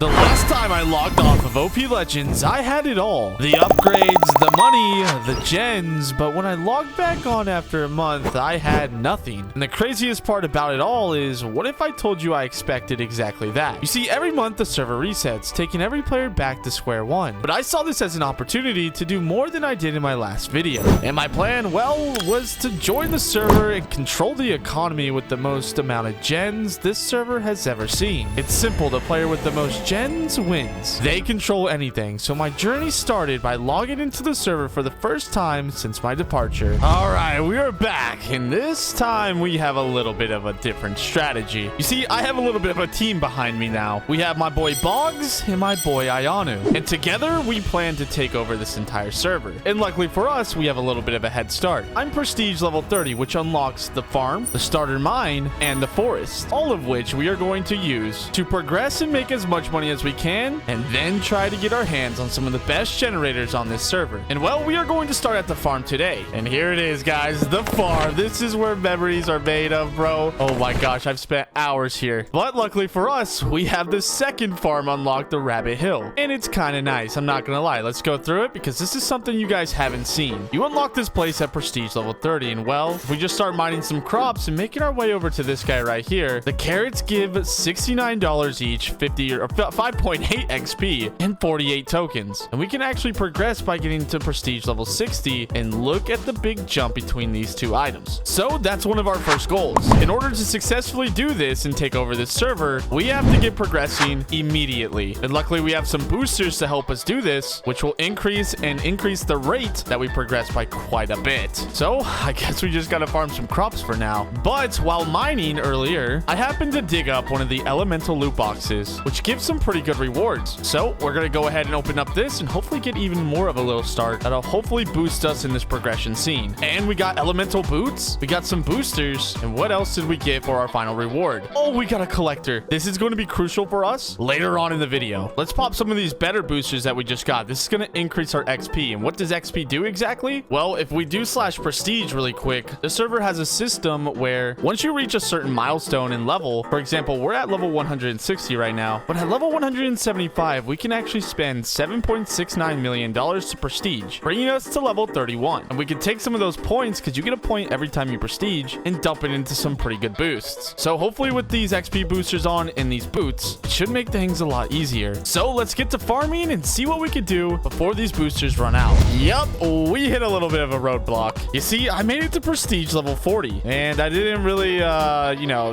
The last time I logged off of OP Legends, I had it all. The upgrades, the money, the gens, but when I logged back on after a month, I had nothing. And the craziest part about it all is, what if I told you I expected exactly that? You see, every month the server resets, taking every player back to square one. But I saw this as an opportunity to do more than I did in my last video. And my plan, well, was to join the server and control the economy with the most amount of gens this server has ever seen. It's simple, the player with the most gens wins. They control anything, so my journey started by logging into the server for the first time since my departure. Alright, we are back, and this time we have a little bit of a different strategy. You see, I have a little bit of a team behind me now. We have my boy Boggs and my boy Ayanu, and together we plan to take over this entire server. And luckily for us, we have a little bit of a head start. I'm prestige level 30, which unlocks the farm, the starter mine, and the forest, all of which we are going to use to progress and make as much money as we can, and then try to get our hands on some of the best generators on this server. And well, we are going to start at the farm today. And here it is, guys, the farm. This is where memories are made of, bro. Oh my gosh, I've spent hours here. But luckily for us, we have the second farm unlocked, the Rabbit Hill. And it's kind of nice, I'm not gonna lie. Let's go through it because this is something you guys haven't seen. You unlock this place at prestige level 30, and well, if we just start mining some crops and making our way over to this guy right here, the carrots give $69 each, 50 or 5.8 XP and 48 tokens. And we can actually progress by getting to prestige level 60, and look at the big jump between these two items. So that's one of our first goals. In order to successfully do this and take over this server, we have to get progressing immediately. And luckily we have some boosters to help us do this, which will increase the rate that we progress by quite a bit. So I guess we just gotta farm some crops for now. But while mining earlier, I happened to dig up one of the elemental loot boxes, which gives some pretty good rewards. So we're gonna go ahead and open up this and hopefully get even more of a little start that'll hopefully boost us in this progression scene. And we got elemental boots, we got some boosters, and what else did we get for our final reward? Oh, we got a collector. This is going to be crucial for us later on in the video. Let's pop some of these better boosters that we just got. This is going to increase our XP. And what does XP do exactly? Well, if we do /prestige really quick, the server has a system where once you reach a certain milestone in level, for example, we're at level 160 right now, but at level 175, we can actually spend $7.69 million to prestige, bringing us to level 31. And we can take some of those points, because you get a point every time you prestige, and dump it into some pretty good boosts. So hopefully with these XP boosters on and these boots, it should make things a lot easier. So let's get to farming and see what we could do before these boosters run out. Yup, we hit a little bit of a roadblock. You see, I made it to prestige level 40, and I didn't really,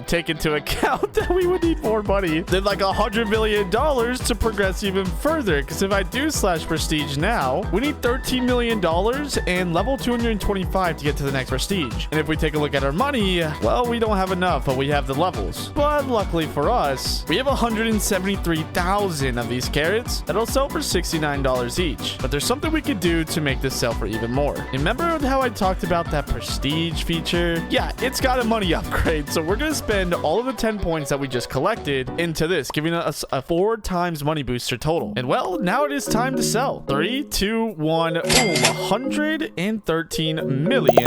take into account that we would need more money than like $100 million to progress even further, because if I do /prestige now, we need $13 million and level 225 to get to the next prestige. And if we take a look at our money, well, we don't have enough, but we have the levels. But luckily for us, we have 173,000 of these carrots that'll sell for $69 each. But there's something we could do to make this sell for even more. Remember how I talked about that prestige feature? Yeah, it's got a money upgrade, so we're gonna spend all of the 10 points that we just collected into this, giving us a 4 times money booster total. And well, now it is time to sell. 3, 2, 1, boom, $113 million.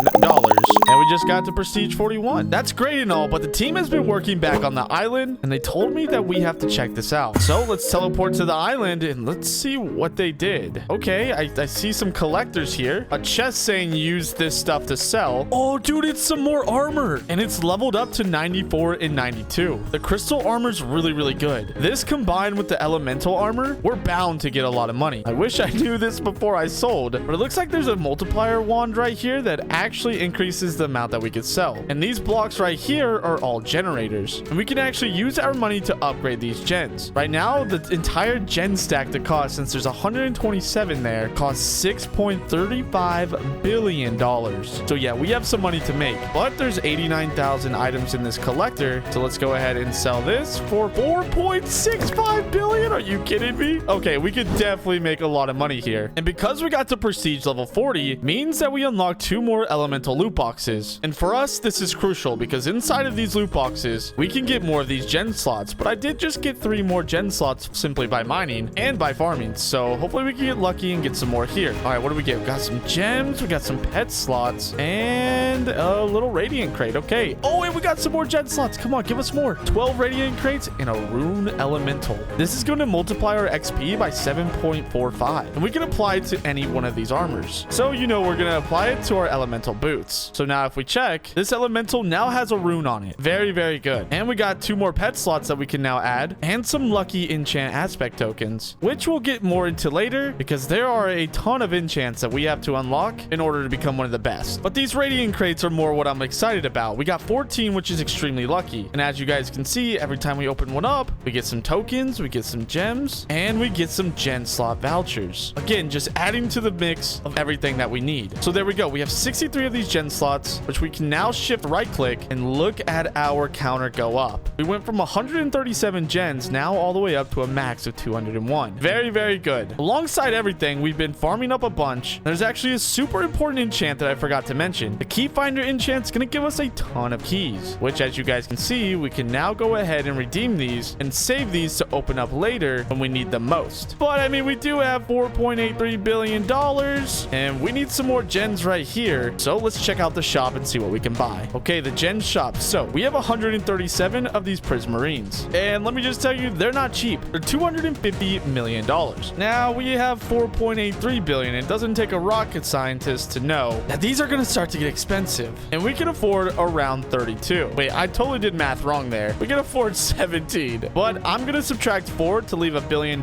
And we just got to prestige 41. That's great and all, but the team has been working back on the island, and they told me that we have to check this out. So let's teleport to the island and let's see what they did. Okay, I see some collectors here. A chest saying use this stuff to sell. Oh, dude, it's some more armor, and it's leveled up to 94 and 92. The crystal armor's really, really good. This combined with the elemental armor, we're bound to get a lot of money. I wish I knew this before I sold, but it looks like there's a multiplier wand right here that actually increases the amount that we could sell. And these blocks right here are all generators, and we can actually use our money to upgrade these gens. Right now, the entire gen stack to cost, since there's 127 there, costs $6.35 billion. So yeah, we have some money to make, but there's 89,000 items in this collector. So let's go ahead and sell this for $4.65 billion. Are you kidding me? Okay, we could definitely make a lot of money here. And because we got to prestige level 40, means that we unlocked 2 more elemental loot boxes. And for us, this is crucial because inside of these loot boxes, we can get more of these gen slots. But I did just get 3 more gen slots simply by mining and by farming. So hopefully we can get lucky and get some more here. All right, what do we get? We got some gems, we got some pet slots, and a little radiant crate. Okay. Oh, and we got some more gen slots. Come on, give us more. 12 radiant crates and a rune elemental. This is going going to multiply our XP by 7.45. And we can apply it to any one of these armors. So, we're going to apply it to our elemental boots. So now if we check, this elemental now has a rune on it. Very, very good. And we got 2 more pet slots that we can now add and some lucky enchant aspect tokens, which we'll get more into later because there are a ton of enchants that we have to unlock in order to become one of the best. But these radiant crates are more what I'm excited about. We got 14, which is extremely lucky. And as you guys can see, every time we open one up, we get some tokens, we get some gems, and we get some gen slot vouchers. Again, just adding to the mix of everything that we need. So there we go. We have 63 of these gen slots, which we can now shift right click and look at our counter go up. We went from 137 gens now all the way up to a max of 201. Very, very good. Alongside everything, we've been farming up a bunch. There's actually a super important enchant that I forgot to mention. The key finder enchant's gonna give us a ton of keys, which as you guys can see, we can now go ahead and redeem these and save these to open up later when we need them most. But I mean, we do have $4.83 billion and we need some more gens right here. So let's check out the shop and see what we can buy. Okay, the gen shop. So we have 137 of these prismarines. And let me just tell you, they're not cheap. They're $250 million. Now we have 4.83 billion. It doesn't take a rocket scientist to know that these are going to start to get expensive. And we can afford around 32. Wait, I totally did math wrong there. We can afford 17. But I'm going to subtract 4 to leave $1 billion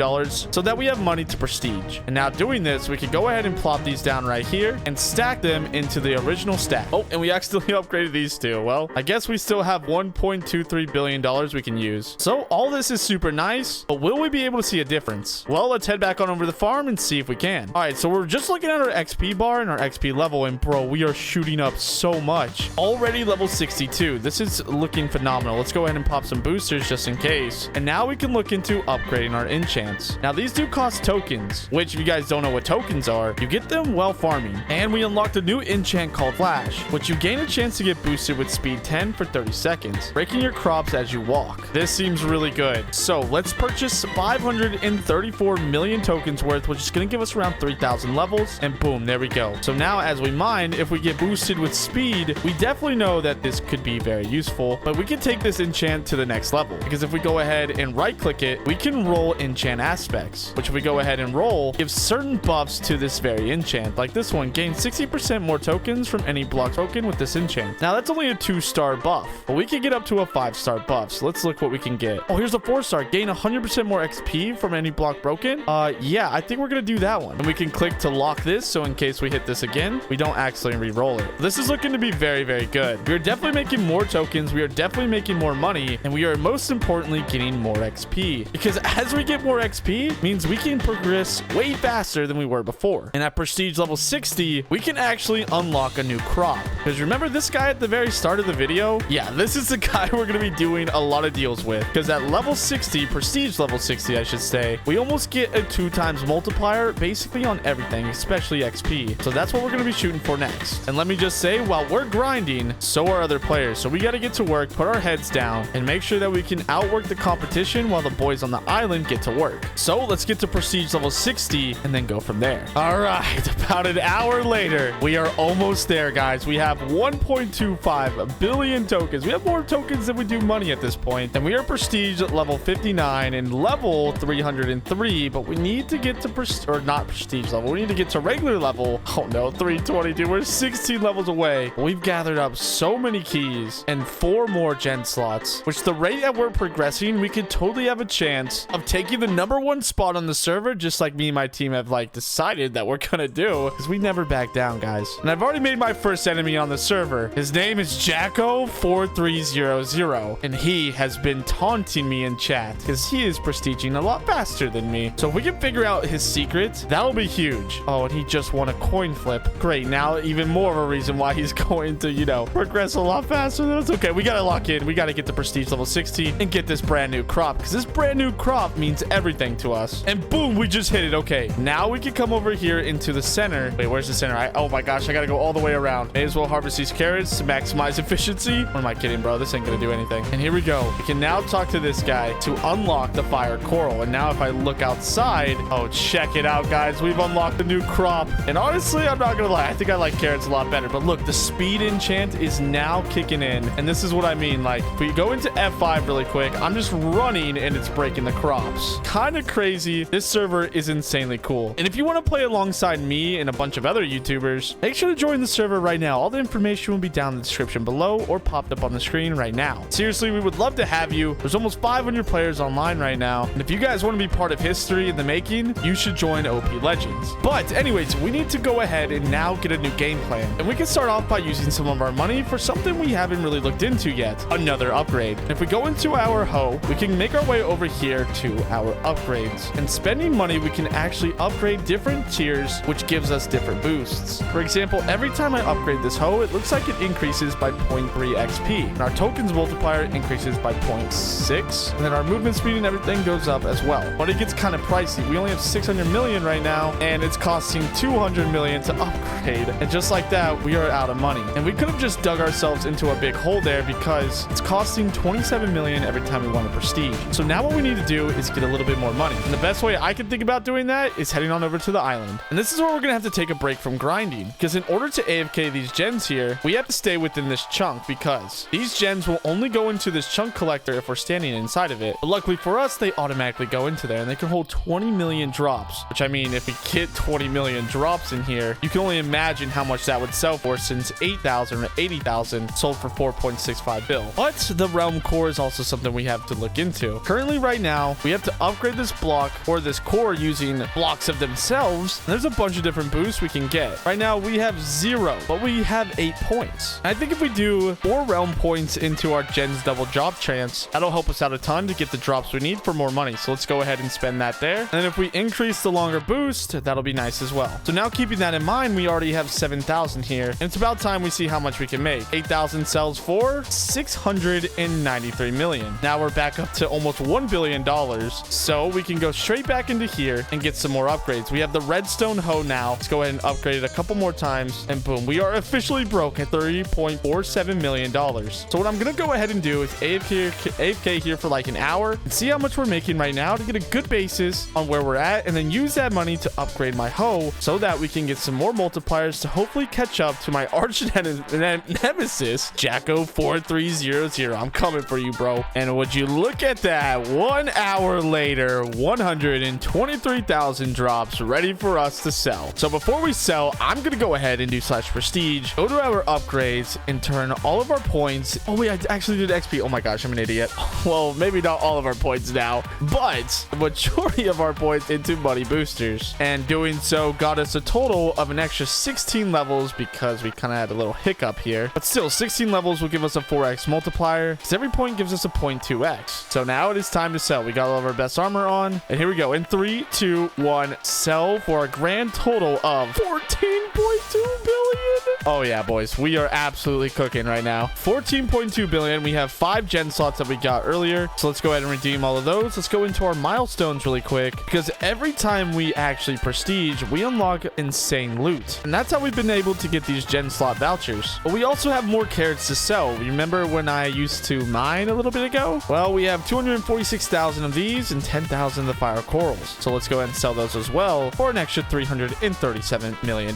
so that we have money to prestige. And now doing this, we could go ahead and plop these down right here and stack them into the original stack. Oh, and we accidentally upgraded these two. Well, I guess we still have $1.23 billion we can use. So all this is super nice, but will we be able to see a difference? Well, let's head back on over to the farm and see if we can. All right, so we're just looking at our XP bar and our XP level, and bro, we are shooting up so much. Already level 62. This is looking phenomenal. Let's go ahead and pop some boosters just in case. And now we can look into upgrading our enchants. Now, these do cost tokens, which if you guys don't know what tokens are, you get them while farming. And we unlocked a new enchant called Flash, which you gain a chance to get boosted with speed 10 for 30 seconds, breaking your crops as you walk. This seems really good. So let's purchase 534 million tokens worth, which is going to give us around 3,000 levels. And boom, there we go. So now as we mine, if we get boosted with speed, we definitely know that this could be very useful, but we can take this enchant to the next level, because if we go ahead and right click it, we can roll enchant aspects, which if we go ahead and roll, gives certain buffs to this very enchant. Like this one, gain 60% more tokens from any block broken with this enchant. Now that's only a 2-star buff, but we can get up to a 5-star buff. So let's look what we can get. Oh, here's a 4-star. Gain 100% more XP from any block broken. Yeah, I think we're gonna do that one. And we can click to lock this, so in case we hit this again, we don't actually re-roll it. This is looking to be very, very good. We are definitely making more tokens. We are definitely making more money, and we are most importantly getting more XP, because as we get more XP means we can progress way faster than we were before. And at prestige level 60, we can actually unlock a new crop. Because remember this guy at the very start of the video? Yeah, this is the guy we're going to be doing a lot of deals with, because at level 60, prestige level 60, I should say, we almost get a 2x multiplier basically on everything, especially XP. So that's what we're going to be shooting for next. And let me just say, while we're grinding, so are other players. So we got to get to work, put our heads down, and make sure that we can outwork the competition while the boys on the island get to work. So let's get to prestige level 60 and then go from there. All right, about an hour later, we are almost there, guys. We have 1.25 billion tokens. We have more tokens than we do money at this point. And we are prestige at level 59 and level 303, but we need to get to not prestige level. We need to get to regular level. Oh no, 322. We're 16 levels away. We've gathered up so many keys and 4 more gen slots, which the rate that we're progressing, we could totally have a chance of taking the #1 spot on the server, just like me and my team have decided that we're gonna do, because we never back down, guys. And I've already made my first enemy on the server. His name is Jacko4300, and he has been taunting me in chat because he is prestiging a lot faster than me. So if we can figure out his secret, that'll be huge. Oh, and he just won a coin flip. Great, now even more of a reason why he's going to, progress a lot faster. That's okay. We gotta lock in. We gotta get to prestige level 60 and get this brand new crop, because this brand new crop means everything to us. And boom, we just hit it. Okay, now we can come over here into the center. Wait, where's the center? Oh my gosh, I gotta go all the way around. May as well harvest these carrots to maximize efficiency. What am I kidding, bro? This ain't gonna do anything. And here we go. We can now talk to this guy to unlock the fire coral. And now if I look outside, oh, check it out, guys. We've unlocked the new crop. And honestly, I'm not gonna lie, I think I like carrots a lot better. But look, the speed enchant is now kicking in. And this is what I mean. Like, if we go into F5 really quick, I'm just running and it's breaking the crops. Kind of crazy. This server is insanely cool. And if you want to play alongside me and a bunch of other YouTubers, make sure to join the server right now. All the information will be down in the description below or popped up on the screen right now. Seriously, we would love to have you. There's almost 500 players online right now. And if you guys want to be part of history in the making, you should join OP Legends. But anyways, we need to go ahead and now get a new game plan. And we can start off by using some of our money for something we haven't really looked into yet, another upgrade. If we go into our hoe, we can make our way over here to our upgrades. And spending money, we can actually upgrade different tiers, which gives us different boosts. For example, every time I upgrade this hoe, it looks like it increases by 0.3 XP. And our tokens multiplier increases by 0.6. And then our movement speed and everything goes up as well. But it gets kind of pricey. We only have 600 million right now, and it's costing 200 million to upgrade. And just like that, we are out of money. And we could have just dug ourselves into a big hole there because it's costing 27 million every time we want a prestige. So now what we need to do is get a little bit more money. And the best way I can think about doing that is heading on over to the island. And this is where we're going to have to take a break from grinding, because in order to AFK these gens here, we have to stay within this chunk, because these gens will only go into this chunk collector if we're standing inside of it. But luckily for us, they automatically go into there, and they can hold 20 million drops, which I mean, if we get 20 million drops in here, you can only imagine how much that would sell for, since 8,000 or 80,000 sold for 4.65 bill. But the realm core is also something we have to look into. Currently right now, we have to upgrade this block or this core using blocks of themselves. And there's a bunch of different boosts we can get. Right now we have 0, but we have 8 points. And I think if we do 4 realm points into our gens double drop chance, that'll help us out a ton to get the drops we need for more money. So let's go ahead and spend that there. And then if we increase the longer boost, that'll be nice as well. So now keeping that in mind, we already have 7,000 here. And it's about time we see how much we can make. 8,000 sells for 693 million. Now we're back up to almost $1 billion. So we can go straight back into here and get some more upgrades. We have the redstone hoe now. Let's go ahead and upgrade it a couple more times. And boom, we are officially broke at $30.47 million. So what I'm going to go ahead and do is AFK here for like an hour and see how much we're making right now to get a good basis on where we're at, and then use that money to upgrade my hoe so that we can get some more multipliers to hopefully catch up to my arch nemesis, Jacko4300. I'm coming for you, bro. And would you look at that? 1 hour later, 123,000 drops ready for us to sell. So before we sell, I'm going to go ahead and do /prestige, go to our upgrades, and turn all of our points. Oh wait, I actually did XP. Oh my gosh, I'm an idiot. Well, maybe not all of our points now, but the majority of our points into money boosters. And doing so got us a total of an extra 16 levels, because we kind of had a little hiccup here. But still, 16 levels will give us a 4x multiplier, because every point gives us a 0.2x. So now it is time to sell. We got all of our best armor on, and here we go. In 3, 2, 1, sell for a grand total of 14.2 billion. Oh yeah, boys, we are absolutely cooking right now. 14.2 billion. We have 5 gen slots that we got earlier, so let's go ahead and redeem all of those. Let's go into our milestones really quick, because every time we actually prestige, we unlock insane loot, and that's how we've been able to get these gen slot vouchers. But we also have more carrots to sell. Remember when I used to mine a little bit ago? Well, we have 246,000 of these and 10,000 of the fire corals, so let's go ahead and sell those as well for an extra $337 million.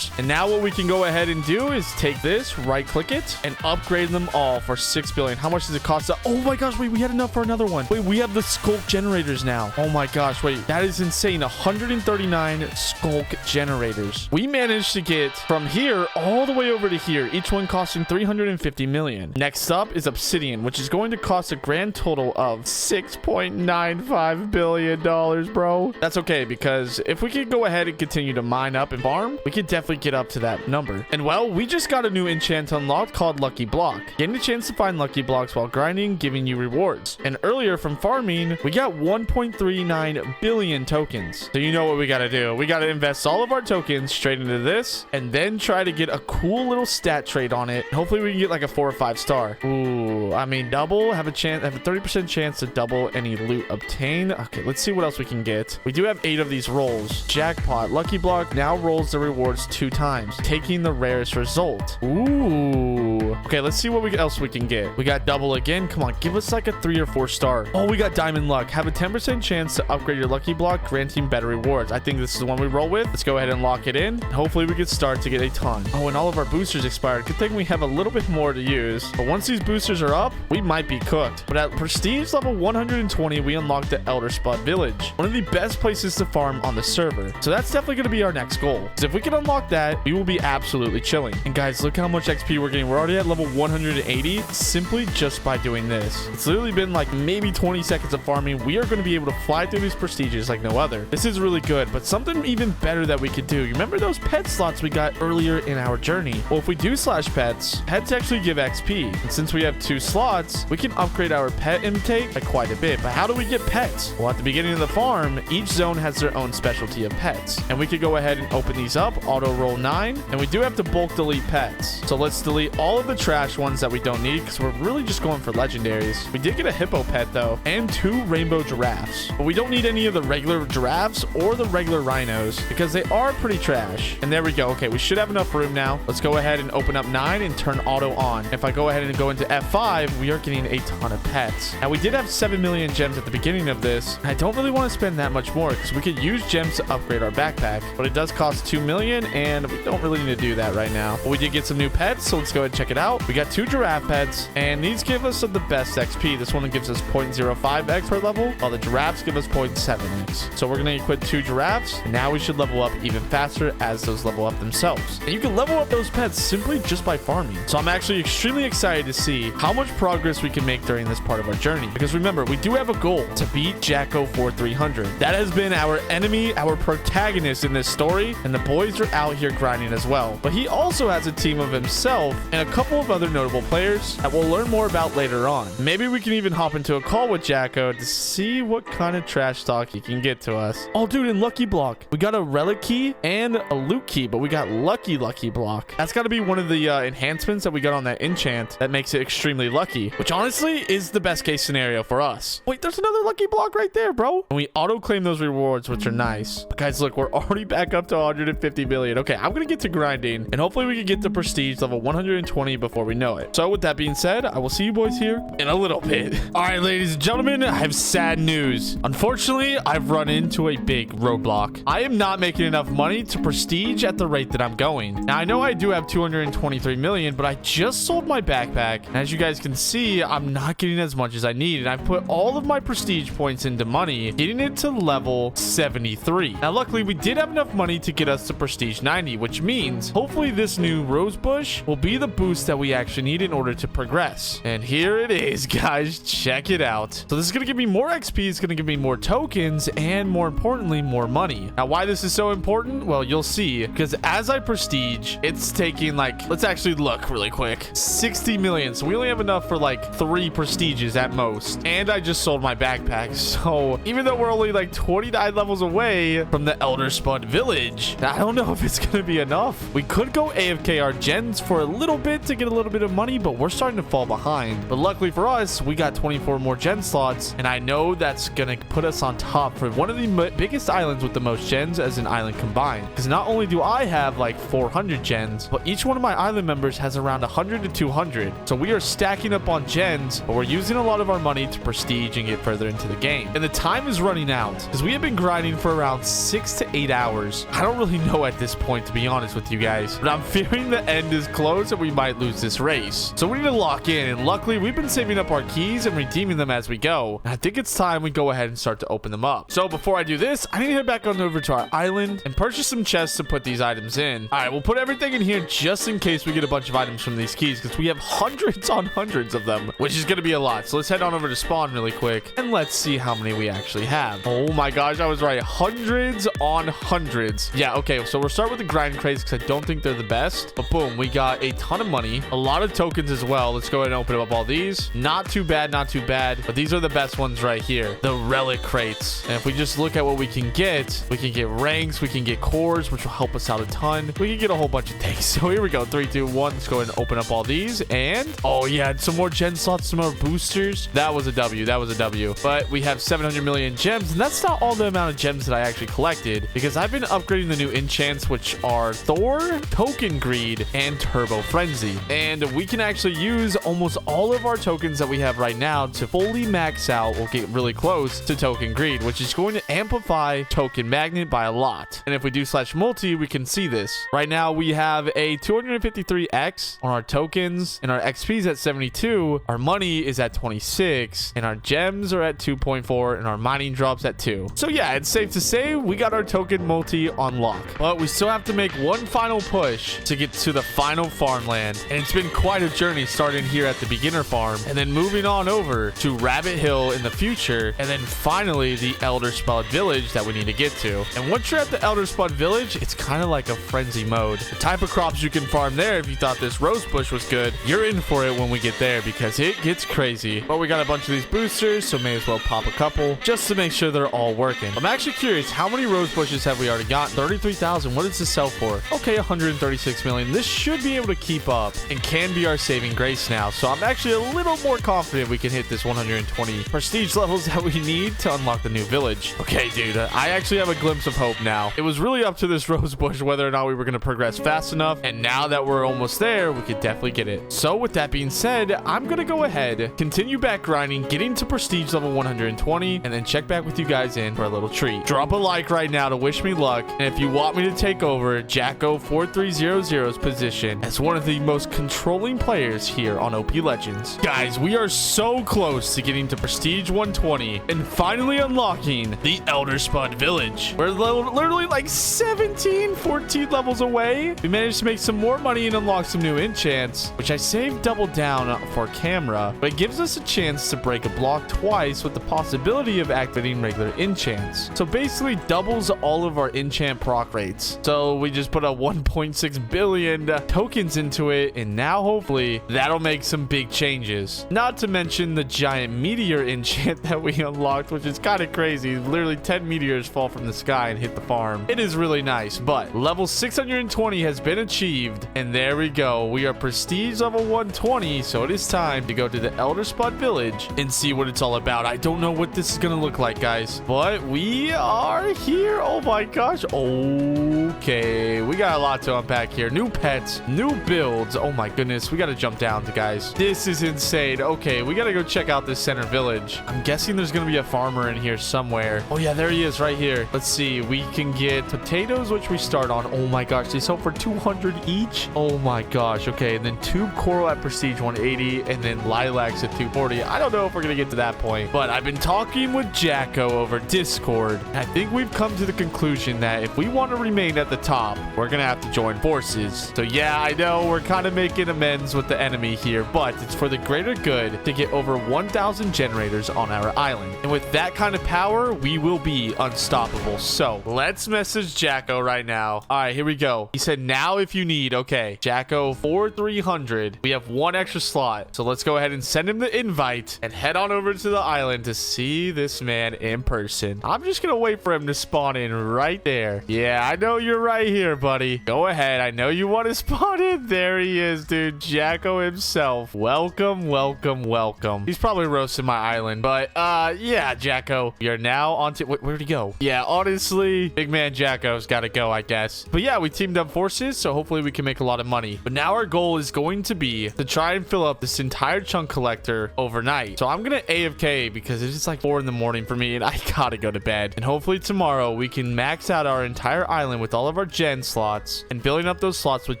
And now what we can go ahead and do is take this, right click it, and upgrade them all for 6 billion. How much does it cost? Oh my gosh, wait, we had enough for another one. Wait, we have the skulk generators now. Oh my gosh, wait, that is insane. 139 skulk generators. We managed to get from here all the way over to here, each one costing 350 million. Next up is obsidian, which is going to cost a grand total of $6.95 billion, bro. That's okay, because if we could go ahead and continue to mine up and farm, we could definitely get up to that number. And well, we just got a new enchant unlocked called Lucky Block. Getting a chance to find lucky blocks while grinding, giving you rewards. And earlier from farming, we got 1.39 billion tokens. So you know what we got to do. We got to invest all of our tokens straight into this, and then try to get a cool little stat trait on it. Hopefully we can get like a 4 or 5 star. Ooh, I mean, double, have a 30% chance to double any loot obtained. Okay, let's see what else we can get. We do have 8 of these rolls. Jackpot. Lucky Block now rolls the rewards 2 times, taking the rarest result. Ooh, 2. Okay, let's see what else we can get. We got double again. Come on, give us like a 3 or 4 star. Oh, we got diamond luck. Have a 10% chance to upgrade your lucky block, granting better rewards. I think this is the one we roll with. Let's go ahead and lock it in. Hopefully we can start to get a ton. Oh, and all of our boosters expired. Good thing we have a little bit more to use. But once these boosters are up, we might be cooked. But at prestige level 120, we unlocked the Elder Spud Village, one of the best places to farm on the server. So that's definitely going to be our next goal. Because if we can unlock that, we will be absolutely chilling. And guys, look how much XP we're getting. We're already at level 180 simply just by doing this. It's literally been like maybe 20 seconds of farming. We are going to be able to fly through these prestiges like no other. This is really good, but something even better that we could do. You remember those pet slots we got earlier in our journey? Well, if we do slash pets actually give XP. And since we have 2 slots, we can upgrade our pet intake by quite a bit. But how do we get pets? Well, at the beginning of the farm, each zone has their own specialty of pets. And we could go ahead and open these up, auto roll 9, and we do have to bulk delete pets. So let's delete all of the trash ones that we don't need because we're really just going for legendaries. We did get a hippo pet though, and 2 rainbow giraffes. But we don't need any of the regular giraffes or the regular rhinos because they are pretty trash. And there we go. Okay, we should have enough room now. Let's go ahead and open up 9 and turn auto on. If I go ahead and go into F5, we are getting a ton of pets. Now we did have 7 million gems at the beginning of this. I don't really want to spend that much more because we could use gems to upgrade our backpack, but it does cost 2 million and we don't really need to do that right now. But we did get some new pets, so let's go ahead and check it out. We got 2 giraffe pets and these give us the best XP. This one gives us 0.05x per level, while the giraffes give us 0.7x. So we're going to equip 2 giraffes and now we should level up even faster as those level up themselves. And you can level up those pets simply just by farming. So I'm actually extremely excited to see how much progress we can make during this part of our journey. Because remember, we do have a goal to beat Jacko for 300. That has been our enemy, our protagonist in this story, and the boys are out here grinding as well. But he also has a team of himself and a couple of other notable players that we'll learn more about later on. Maybe we can even hop into a call with Jacko to see what kind of trash talk he can get to us. Oh, dude, in Lucky Block, we got a relic key and a loot key, but we got Lucky Block. That's got to be one of the enhancements that we got on that enchant that makes it extremely lucky, which honestly is the best case scenario for us. Wait, there's another Lucky Block right there, bro. And we auto claim those rewards, which are nice. But guys, look, we're already back up to 150 million. Okay, I'm gonna get to grinding and hopefully we can get to prestige level 120 before we know it. So with that being said, I will see you boys here in a little bit. All right, ladies and gentlemen, I have sad news. Unfortunately, I've run into a big roadblock. I am not making enough money to prestige at the rate that I'm going. Now, I know I do have 223 million, but I just sold my backpack. And as you guys can see, I'm not getting as much as I need. And I've put all of my prestige points into money, getting it to level 73. Now, luckily, we did have enough money to get us to prestige 90, which means hopefully this new rose bush will be the boost that we actually need in order to progress. And here it is, guys. Check it out. So this is going to give me more XP. It's going to give me more tokens and more importantly, more money. Now, why this is so important? Well, you'll see, because as I prestige, it's taking like, let's actually look really quick, 60 million. So we only have enough for like 3 prestiges at most. And I just sold my backpack. So even though we're only like 29 levels away from the Elder Spud Village, I don't know if it's going to be enough. We could go AFK our gens for a little bit to get a little bit of money, but we're starting to fall behind. But luckily for us, we got 24 more gen slots. And I know that's going to put us on top for one of the biggest islands with the most gens as an island combined. Because not only do I have like 400 gens, but each one of my island members has around 100 to 200. So we are stacking up on gens, but we're using a lot of our money to prestige and get further into the game. And the time is running out because we have been grinding for around 6 to 8 hours. I don't really know at this point, to be honest with you guys, but I'm fearing the end is close and we might lose this race. So we need to lock in. And luckily, we've been saving up our keys and redeeming them as we go. And I think it's time we go ahead and start to open them up. So before I do this, I need to head back on over to our island and purchase some chests to put these items in. All right, we'll put everything in here just in case we get a bunch of items from these keys because we have hundreds on hundreds of them, which is going to be a lot. So let's head on over to spawn really quick and let's see how many we actually have. Oh my gosh, I was right. Hundreds on hundreds. Yeah, okay, so we'll start with the grind crates because I don't think they're the best. But boom, we got a ton of money, a lot of tokens as well. Let's go ahead and open up all these. Not too bad, not too bad. But these are the best ones right here, the relic crates. And if we just look at what we can get ranks, we can get cores, which will help us out a ton. We can get a whole bunch of things. So here we go. 3, 2, 1. Let's go ahead and open up all these. And oh yeah, some more gen slots, some more boosters. That was a W. That was a W. But we have 700 million gems, and that's not all the amount of gems that I actually collected because I've been upgrading the new enchants, which are Thor, Token Greed, and Turbo Frenzy. And we can actually use almost all of our tokens that we have right now to fully max out. We'll get really close to token greed, which is going to amplify token magnet by a lot. And if we do /multi, we can see this. Right now, we have a 253x on our tokens, and our XP is at 72. Our money is at 26, and our gems are at 2.4, and our mining drops at 2. So yeah, it's safe to say we got our token multi on lock. But we still have to make one final push to get to the final farmland. And it's been quite a journey starting here at the beginner farm, and then moving on over to Rabbit Hill in the future, and then finally the Elder Spud village that we need to get to. And once you're at the Elder Spud village, it's kind of like a frenzy mode. The type of crops you can farm there, if you thought this rose bush was good, you're in for it when we get there because it gets crazy. But we got a bunch of these boosters, so may as well pop a couple just to make sure they're all working. I'm actually curious, how many rose bushes have we already gotten? 33,000. What does this sell for? Okay, 136 million. This should be able to keep up and can be our saving grace now. So I'm actually a little more confident we can hit this 120 prestige levels that we need to unlock the new village. Okay, dude, I actually have a glimpse of hope now. It was really up to this rose bush whether or not we were going to progress fast enough, and now that we're almost there, we could definitely get it. So with that being said, I'm going to go ahead, continue back grinding, getting to prestige level 120, and then check back with you guys in for a little treat. Drop a like right now to wish me luck, and if you want me to take over Jacko4300's position as one of the most controlling players here on OP Legends. Guys, we are so close to getting to prestige 120 and finally unlocking the Elder Spud village. We're literally like 14 levels away. We managed to make some more money and unlock some new enchants, which I saved double down for camera, but it gives us a chance to break a block twice with the possibility of activating regular enchants. So basically doubles all of our enchant proc rates. So we just put a 1.6 billion tokens into it, and now hopefully that'll make some big changes. Not to mention the giant meteor enchant that we unlocked, which is kind of crazy. Literally 10 meteors fall from the sky and hit the farm. It is really nice, but level 620 has been achieved, and there we go. We are prestige level 120, so it is time to go to the Elder Spud village and see what it's all about. I don't know what this is gonna look like, guys, but we are here. Oh my gosh. Okay, we got a lot to unpack here. New pets, new builds. Oh my goodness, we gotta jump down to guys. This is insane. Okay, we gotta go check out this center village. I'm guessing there's gonna be a farmer in here somewhere. Oh yeah, there he is right here. Let's see, we can get potatoes, which we start on. Oh my gosh, they sell for 200 each. Oh my gosh. Okay, and then tube coral at prestige 180, and then lilacs at 240. I don't know if we're gonna get to that point, but I've been talking with Jacko over Discord. I think we've come to the conclusion that if we want to remain at the top, we're gonna have to join forces. So yeah, I know we're kind of making amends with the enemy here, but it's for the greater good to get over 1,000 generators on our island. And with that kind of power, we will be unstoppable. So let's message Jacko right now. All right, here we go. He said, now if you need. Okay, Jacko 4300. We have one extra slot. So let's go ahead and send him the invite and head on over to the island to see this man in person. I'm just gonna wait for him to spawn in right there. Yeah, I know you're right here, buddy. Go ahead. I know you want to spawn in. There he is, dude. Jacko himself. Welcome, welcome, welcome. He's probably roasting my island, but yeah, Jacko, you're now on to where'd he go? Yeah, honestly, big man Jacko's got to go, I guess. But yeah, we teamed up forces, so hopefully we can make a lot of money. But now our goal is going to be to try and fill up this entire chunk collector overnight. So I'm gonna AFK because it's just like 4 in the morning for me, and I gotta go to bed. And hopefully tomorrow we can max out our entire island with all of our gen slots and filling up those slots with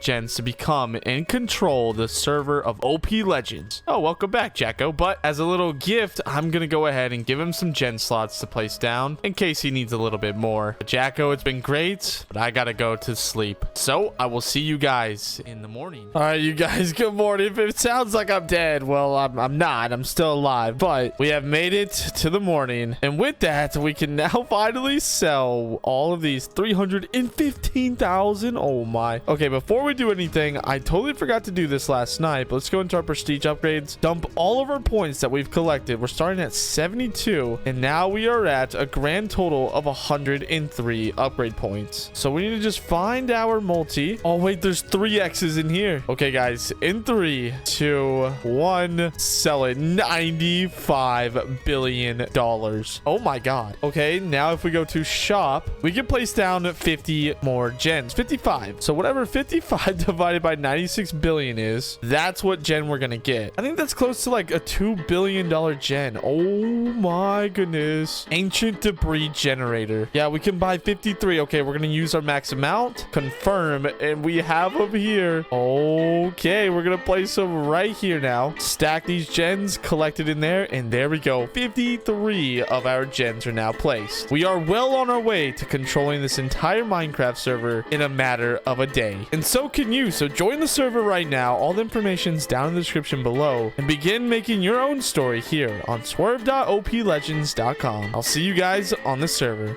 gens to become and control the server of OP Legends. Oh, welcome back, Jacko. But as a little gift, I'm gonna go ahead and give him some gen slots to place down in case he needs a little bit more. But Jacko, it's been great, but I gotta go to sleep. So I will see you guys in the morning. All right, you guys, good morning. If it sounds like I'm dead, well, I'm not. I'm still alive, but we have made it to the morning. And with that, we can now finally sell all of these 315,000. Oh my. Okay, before we do anything, I totally forgot to do this last night, but let's go into our prestige upgrades, dump all of our points that we've collected. We're starting at 72, and now we are at a grand total of 103 upgrade points. So we need to just find our multi. Oh wait, there's 3 X's in here. Okay, guys, in 3, 2, 1, sell it. $95 billion. Oh my god. Okay, now if we go to shop, we can place down 50 more gens. 55. So whatever 55 divided by 96 1.6 billion is, that's what gen we're gonna get. I think that's close to like a $2 billion gen. Oh my goodness. Ancient debris generator. Yeah, we can buy 53. Okay, we're gonna use our max amount. Confirm. And we have them here. Okay, we're gonna place them right here now. Stack these gens collected in there. And there we go. 53 of our gens are now placed. We are well on our way to controlling this entire Minecraft server in a matter of a day. And so can you. So join the server right now. All the information's down in the description below. And begin making your own story here on swerve.oplegends.com. I'll see you guys on the server.